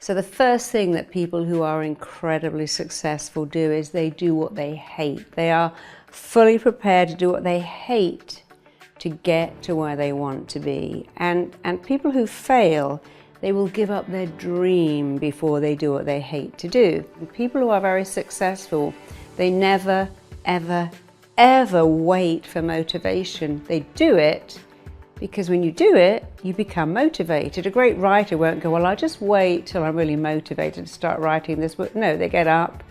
So the first thing that people who are incredibly successful do is they do what they hate. They are fully prepared to do what they hate to get to where they want to be. And people who fail, they will give up their dream before they do what they hate to do. And people who are very successful, they never, ever, ever wait for motivation. They do it because when you do it, you become motivated. A great writer won't go, well, I'll just wait till I'm really motivated to start writing this book. No, they get up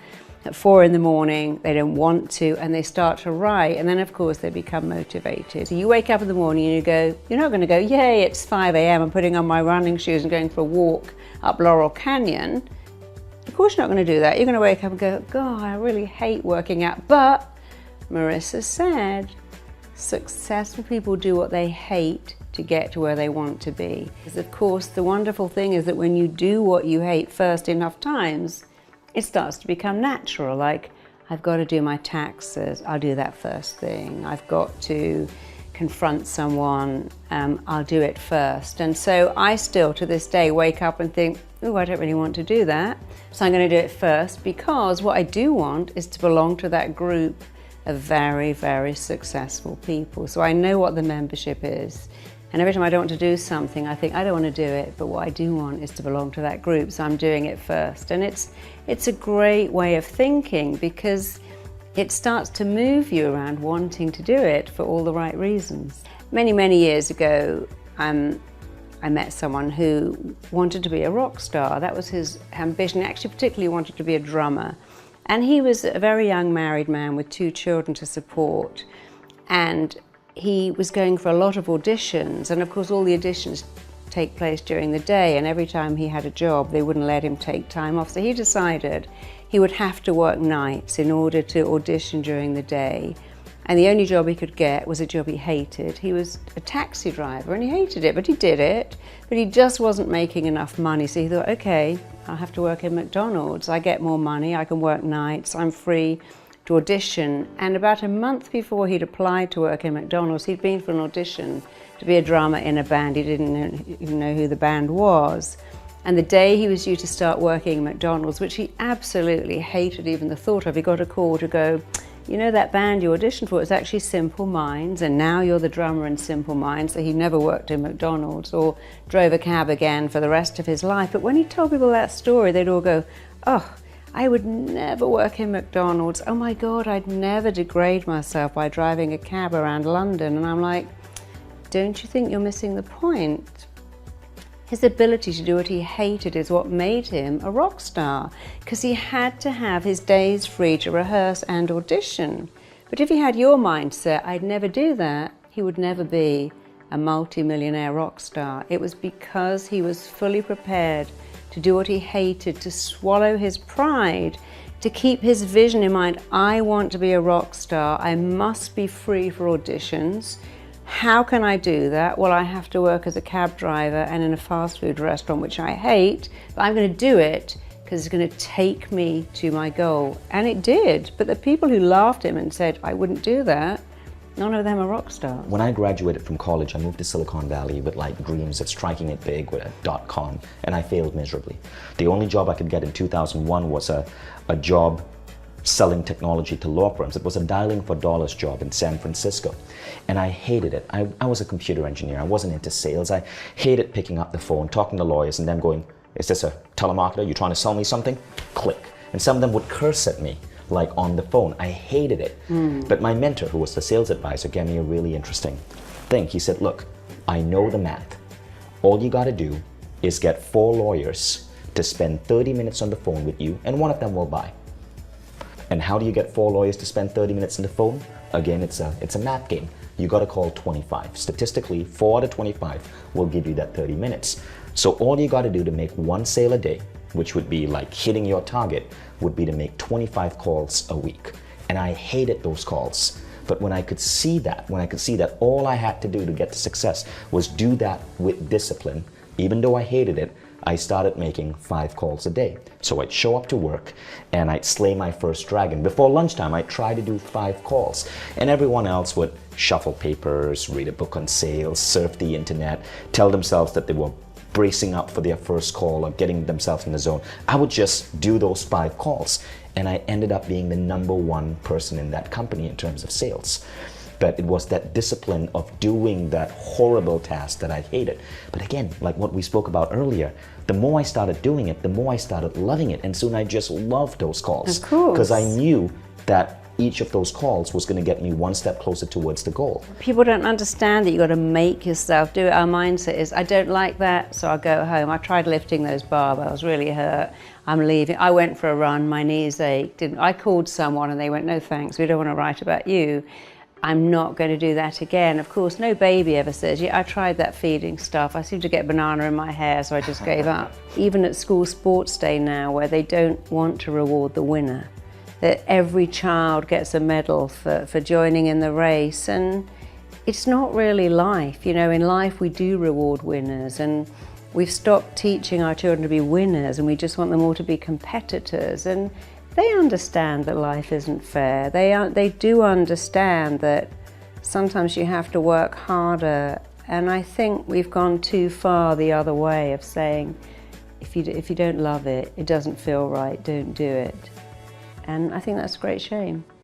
at 4 in the morning, they don't want to, and they start to write, and then of course they become motivated. So you wake up in the morning and you go, you're not going to go, yay, it's 5 a.m, I'm putting on my running shoes and going for a walk up Laurel Canyon. Of course you're not going to do that. You're going to wake up and go, God, I really hate working out. But Marisa said, successful people do what they hate to get to where they want to be. Because of course the wonderful thing is that when you do what you hate first enough times, it starts to become natural. Like, I've got to do my taxes, I'll do that first thing. I've got to confront someone, I'll do it first. And so I still to this day wake up and think, oh, I don't really want to do that, so I'm going to do it first, because what I do want is to belong to that group of very, very successful people. So I know what the membership is. And every time I don't want to do something, I think, I don't want to do it, but what I do want is to belong to that group, so I'm doing it first. And it's a great way of thinking, because it starts to move you around wanting to do it for all the right reasons. Many, many years ago, I met someone who wanted to be a rock star. That was his ambition. He actually particularly wanted to be a drummer. And he was a very young married man with 2 children to support. And he was going for a lot of auditions. And of course, all the auditions take place during the day. And every time he had a job, they wouldn't let him take time off. So he decided he would have to work nights in order to audition during the day. And the only job he could get was a job he hated. He was a taxi driver and he hated it, but he did it. But he just wasn't making enough money. So he thought, okay, I'll have to work in McDonald's. I get more money, I can work nights, I'm free to audition. And about a month before he'd applied to work in McDonald's, he'd been for an audition to be a drummer in a band. He didn't even know who the band was. And the day he was due to start working in McDonald's, which he absolutely hated even the thought of, he got a call to go, you know, that band you auditioned for is actually Simple Minds, and now you're the drummer in Simple Minds. So he never worked in McDonald's or drove a cab again for the rest of his life. But when he told people that story, they'd all go, oh, I would never work in McDonald's. Oh my God, I'd never degrade myself by driving a cab around London. And I'm like, don't you think you're missing the point? His ability to do what he hated is what made him a rock star, because he had to have his days free to rehearse and audition. But if he had your mindset, I'd never do that, he would never be a multi-millionaire rock star. It was because he was fully prepared to do what he hated, to swallow his pride, to keep his vision in mind. I want to be a rock star, I must be free for auditions. How can I do that? Well, I have to work as a cab driver and in a fast food restaurant, which I hate, but I'm going to do it because it's going to take me to my goal. And it did. But the people who laughed at him and said, I wouldn't do that, none of them are rock stars. When I graduated from college, I moved to Silicon Valley with like dreams of striking it big with a .com, and I failed miserably. The only job I could get in 2001 was a job selling technology to law firms. It was a dialing for dollars job in San Francisco. And I hated it. I was a computer engineer. I wasn't into sales. I hated picking up the phone, talking to lawyers, and them going, is this a telemarketer? You trying to sell me something? Click. And some of them would curse at me, like on the phone. I hated it. But my mentor, who was the sales advisor, gave me a really interesting thing. He said, look, I know the math. All you gotta do is get 4 lawyers to spend 30 minutes on the phone with you, and one of them will buy. And how do you get 4 lawyers to spend 30 minutes on the phone? Again, it's a math game. You got to call 25. Statistically, 4 out of 25 will give you that 30 minutes. So all you got to do to make 1 sale a day, which would be like hitting your target, would be to make 25 calls a week. And I hated those calls. But when I could see that all I had to do to get to success was do that with discipline, even though I hated it, I started making 5 calls a day. So I'd show up to work and I'd slay my first dragon. Before lunchtime, I'd try to do 5 calls. And everyone else would shuffle papers, read a book on sales, surf the internet, tell themselves that they were bracing up for their first call or getting themselves in the zone. I would just do those 5 calls, and I ended up being the #1 person in that company in terms of sales. But it was that discipline of doing that horrible task that I hated. But again, like what we spoke about earlier, the more I started doing it, the more I started loving it, and soon I just loved those calls. Of course. Because I knew that each of those calls was going to get me one step closer towards the goal. People don't understand that you've got to make yourself do it. Our mindset is, I don't like that, so I'll go home. I tried lifting those barbells, really hurt. I'm leaving. I went for a run, my knees ached. I called someone and they went, no thanks, we don't want to write about you. I'm not going to do that again. Of course, no baby ever says, yeah, I tried that feeding stuff. I seem to get banana in my hair, so I just gave up. Even at school sports day now, where they don't want to reward the winner, that every child gets a medal for joining in the race, and it's not really life. You know, in life we do reward winners, and we've stopped teaching our children to be winners, and we just want them all to be competitors. And they understand that life isn't fair. They do understand that sometimes you have to work harder, and I think we've gone too far the other way of saying, if you don't love it, it doesn't feel right, don't do it. And I think that's a great shame.